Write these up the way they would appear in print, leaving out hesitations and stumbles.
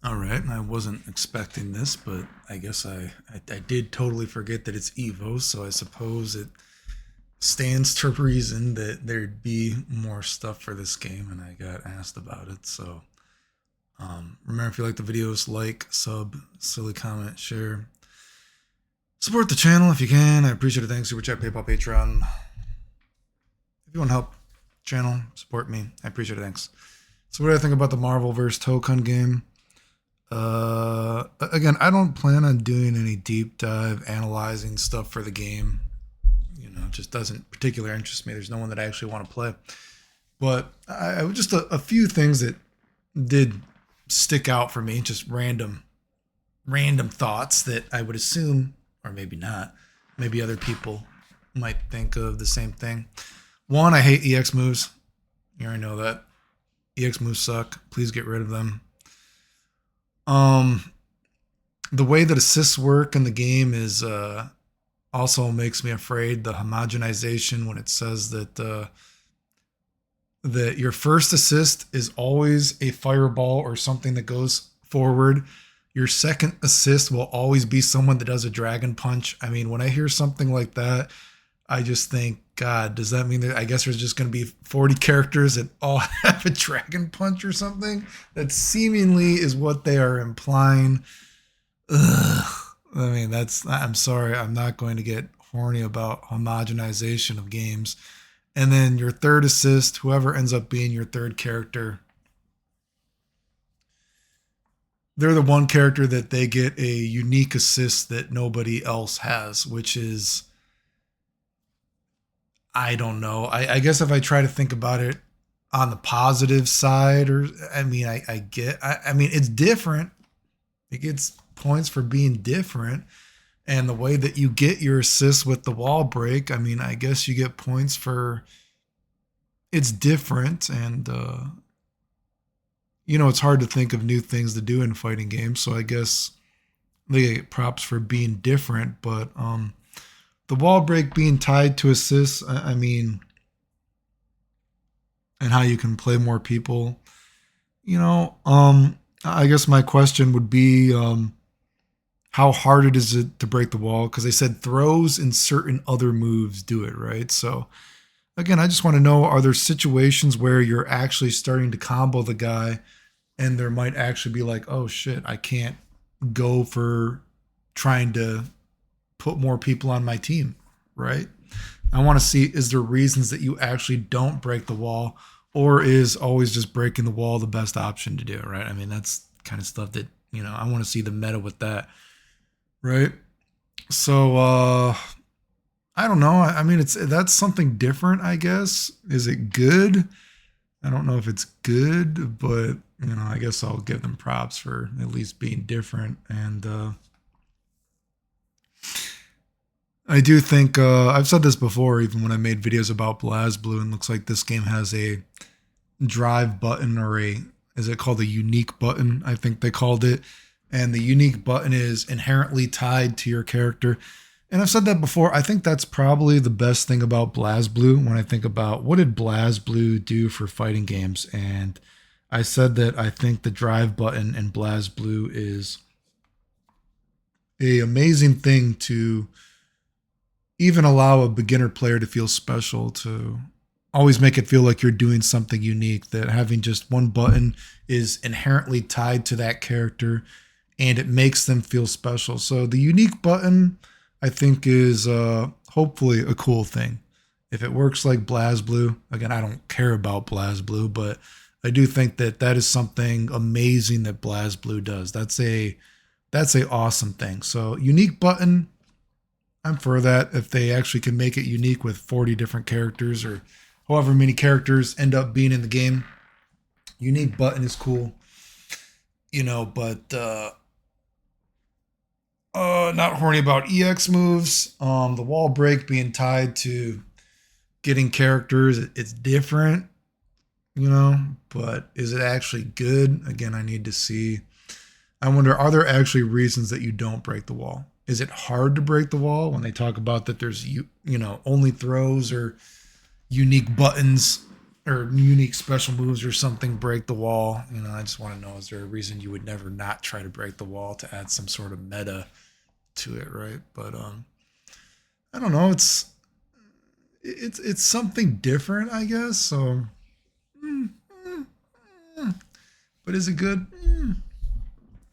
All right, I wasn't expecting this, but I guess I did totally forget that it's Evo, so I suppose it stands to reason that there'd be more stuff for this game, and I got asked about it. So remember, if you like the videos, like, sub, silly comment, share, support the channel if you can. I appreciate it. Thanks, Super Chat, PayPal, Patreon. If you want to help channel, support me. I appreciate it. Thanks. So what do I think about the Marvel vs. Tokon game? Again, I don't plan on doing any deep dive analyzing stuff for the game. You know, it just doesn't particularly interest me. There's no one that I actually want to play. But I just a few things that did stick out for me, just random thoughts that I would assume, or maybe not, maybe other people might think of the same thing. One, I hate EX moves. You already know that. EX moves suck. Please get rid of them. The way that assists work in the game is also makes me afraid. The homogenization when it says that that your first assist is always a fireball or something that goes forward. Your second assist will always be someone that does a dragon punch. I mean, when I hear something like that, I just think, God, does that mean that I guess there's just going to be 40 characters that all have a dragon punch or something? That seemingly is what they are implying. Ugh. I mean, I'm sorry, I'm not going to get horny about homogenization of games. And then your third assist, whoever ends up being your third character, they're the one character that they get a unique assist that nobody else has, which is, I don't know. I guess if I try to think about it on the positive side, or I mean, I mean, it's different. It gets points for being different. And the way that you get your assists with the wall break, I mean, I guess you get points for it's different. And, you know, it's hard to think of new things to do in fighting games. So I guess they get props for being different. But the wall break being tied to assists, I mean, and how you can play more people, you know, I guess my question would be, how hard it is to break the wall, because they said throws and certain other moves do it, right? So again, I just want to know, are there situations where you're actually starting to combo the guy and there might actually be like, oh shit, I can't go for trying to put more people on my team, right? I want to see, is there reasons that you actually don't break the wall, or is always just breaking the wall the best option to do, right? I mean, that's kind of stuff that, you know, I want to see the meta with that. Right. So I don't know. I mean, that's something different, I guess. Is it good? I don't know if it's good, but you know, I guess I'll give them props for at least being different. And I do think I've said this before, even when I made videos about blazblues, and looks like this game has a drive button, or a, is it called a unique button? I think they called it. And the unique button is inherently tied to your character. And I've said that before. I think that's probably the best thing about blazblues when I think about what did blazblues do for fighting games. And I said that I think the drive button in blazblues is a amazing thing to even allow a beginner player to feel special, to always make it feel like you're doing something unique, that having just one button is inherently tied to that character and it makes them feel special. So the unique button, I think, is hopefully a cool thing. If it works like blazblues, again, I don't care about blazblues, but I do think that that is something amazing that blazblues does. That's a awesome thing. So unique button, I'm for that. If they actually can make it unique with 40 different characters, or however many characters end up being in the game, unique button is cool. You know, but not horny about EX moves. The wall break being tied to getting characters, it's different, you know, but is it actually good? Again, I need to see. I wonder, are there actually reasons that you don't break the wall? Is it hard to break the wall when they talk about that there's, you know, only throws or unique buttons? or unique special moves or something break the wall. I just want to know, is there a reason you would never not try to break the wall to add some sort of meta to it, right? But I don't know. It's something different, I guess. So, but is it good?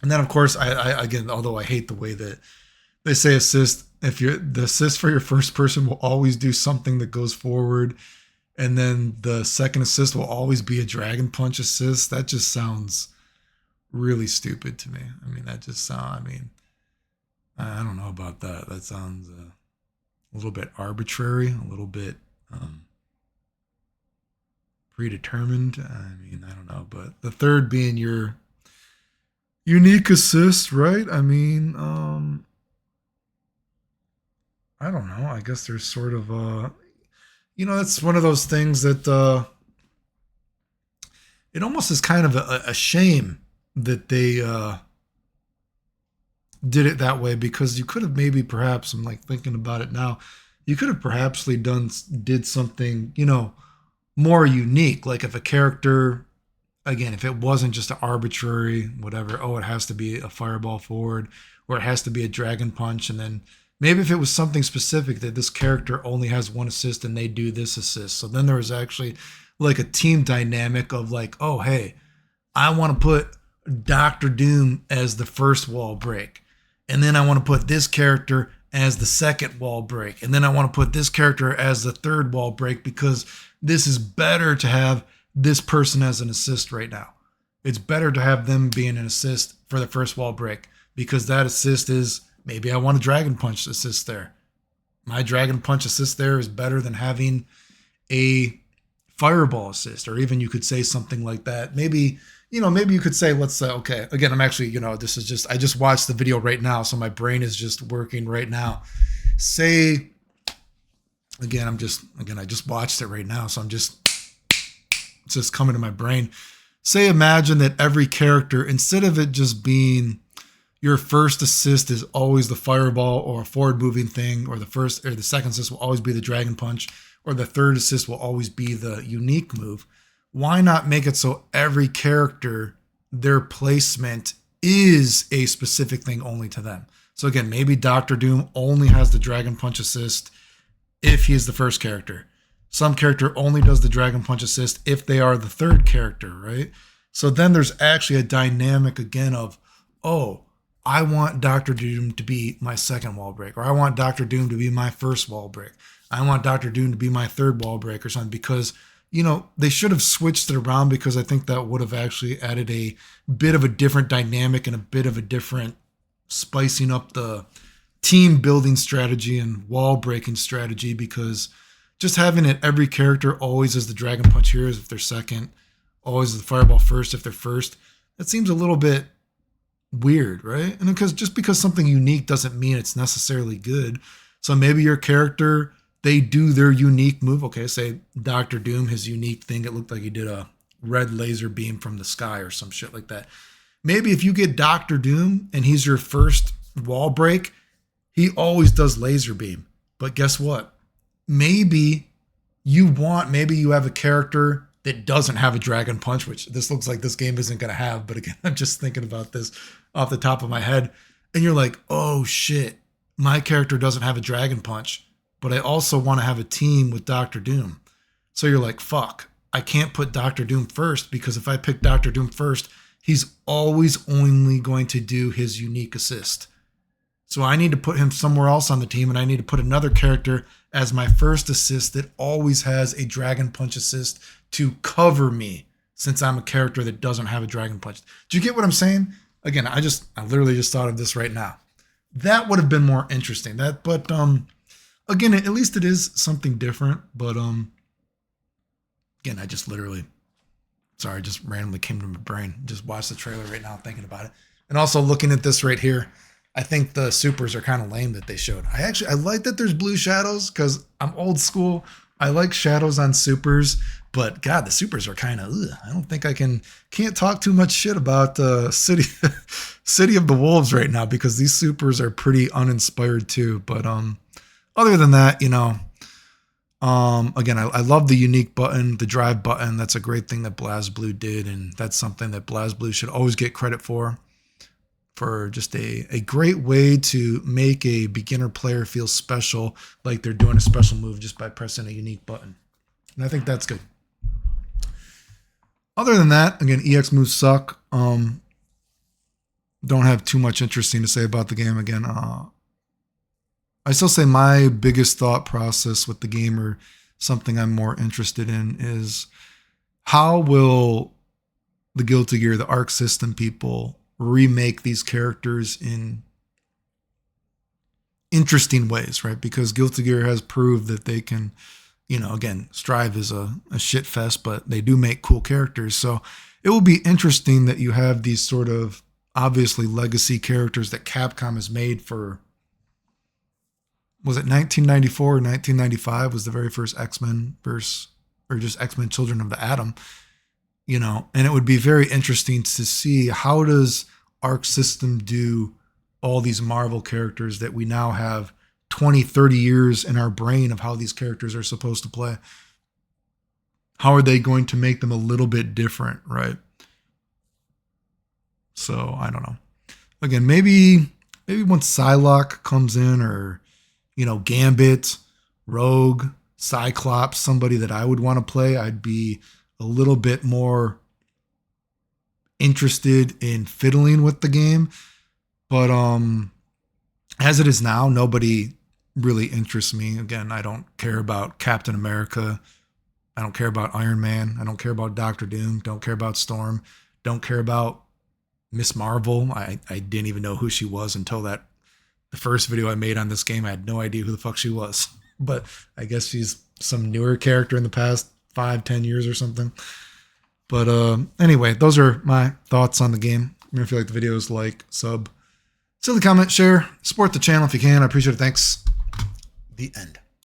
And then, of course, I again, although I hate the way that they say assist, if you're the assist for your first person will always do something that goes forward, and then the second assist will always be a dragon punch assist. That just sounds really stupid to me. I mean, that just sound. I mean, I don't know about that. That sounds a little bit arbitrary, a little bit predetermined. I mean, I don't know. But the third being your unique assist, right? I mean, I don't know. I guess there's sort of that's one of those things that it almost is kind of a shame that they did it that way, because you could have maybe perhaps, I'm like thinking about it now, you could have perhaps did something, more unique. Like if a character, again, if it wasn't just an arbitrary whatever, it has to be a fireball forward, or it has to be a dragon punch, and then maybe if it was something specific that this character only has one assist and they do this assist. So then there was actually like a team dynamic of like, oh, hey, I want to put Dr. Doom as the first wall break. And then I want to put this character as the second wall break. And then I want to put this character as the third wall break, because this is better to have this person as an assist right now. It's better to have them being an assist for the first wall break, because that assist is, maybe I want a dragon punch assist there. My dragon punch assist there is better than having a fireball assist, or even you could say something like that. Maybe you could say, let's say, okay, again, I'm actually, this is just, I just watched the video right now, so my brain is just working right now. Say, again, I just watched it right now, so it's just coming to my brain. Say, imagine that every character, instead of it just being your first assist is always the fireball or a forward moving thing, or the second assist will always be the dragon punch, or the third assist will always be the unique move. Why not make it so every character, their placement is a specific thing only to them? So again, maybe Dr. Doom only has the dragon punch assist if he is the first character. Some character only does the dragon punch assist if they are the third character, right? So then there's actually a dynamic again of, oh, I want Dr. Doom to be my second wall break, or I want Dr. Doom to be my first wall break. I want Dr. Doom to be my third wall break or something, because, they should have switched it around, because I think that would have actually added a bit of a different dynamic and a bit of a different spicing up the team building strategy and wall breaking strategy, because just having it every character always as the dragon punch heroes if they're second, always the fireball first if they're first, that seems a little bit weird, right? And because something unique doesn't mean it's necessarily good. So maybe your character, they do their unique move. Okay, say Dr. Doom, his unique thing, it looked like he did a red laser beam from the sky or some shit like that. Maybe if you get Dr. Doom and he's your first wall break, he always does laser beam. But guess what? Maybe you have a character that doesn't have a dragon punch, which this looks like this game isn't going to have. But again, I'm just thinking about this off the top of my head. And you're like, oh shit, my character doesn't have a dragon punch, but I also want to have a team with Dr. Doom. So you're like, fuck, I can't put Dr. Doom first, because if I pick Dr. Doom first, he's always only going to do his unique assist. So I need to put him somewhere else on the team, and I need to put another character as my first assist that always has a dragon punch assist to cover me, since I'm a character that doesn't have a dragon punch. Do you get what I'm saying? Again, I literally just thought of this right now. That would have been more interesting. But again, at least it is something different. But again, just randomly came to my brain. Just watched the trailer right now, thinking about it, and also looking at this right here. I think the supers are kind of lame that they showed. I like that there's blue shadows, because I'm old school. I like shadows on supers, but God, the supers are kind of, I don't think can't talk too much shit about City of the Wolves right now, because these supers are pretty uninspired too. But other than that, Again, I love the unique button, the drive button. That's a great thing that blazblues did, and that's something that blazblues should always get credit for just a great way to make a beginner player feel special, like they're doing a special move just by pressing a unique button. And I think that's good. Other than that, again, EX moves suck. Don't have too much interesting to say about the game. Again, I still say my biggest thought process with the game, or something I'm more interested in, is how will the Guilty Gear, the Arc System people, remake these characters in interesting ways, right? Because Guilty Gear has proved that they can, again, Strive is a shit fest, but they do make cool characters. So it will be interesting that you have these sort of obviously legacy characters that Capcom has made for, was it 1994 or 1995 was the very first X-Men versus, or just X-Men Children of the Atom, and it would be very interesting to see how does Arc System do all these Marvel characters that we now have 20, 30 years in our brain of how these characters are supposed to play. How are they going to make them a little bit different, right? So I don't know. Again, maybe once Psylocke comes in, or Gambit, Rogue, Cyclops, somebody that I would want to play, I'd be a little bit more interested in fiddling with the game. But as it is now, nobody really interests me. Again, I don't care about Captain America. I don't care about Iron Man. I don't care about Dr. Doom. Don't care about Storm. Don't care about Miss Marvel. I didn't even know who she was until the first video I made on this game. I had no idea who the fuck she was. But I guess she's some newer character in the past 5-10 years or something. But anyway, those are my thoughts on the game. If you like the videos, like, sub, silly comment, share, support the channel if you can. I appreciate it. Thanks. The end.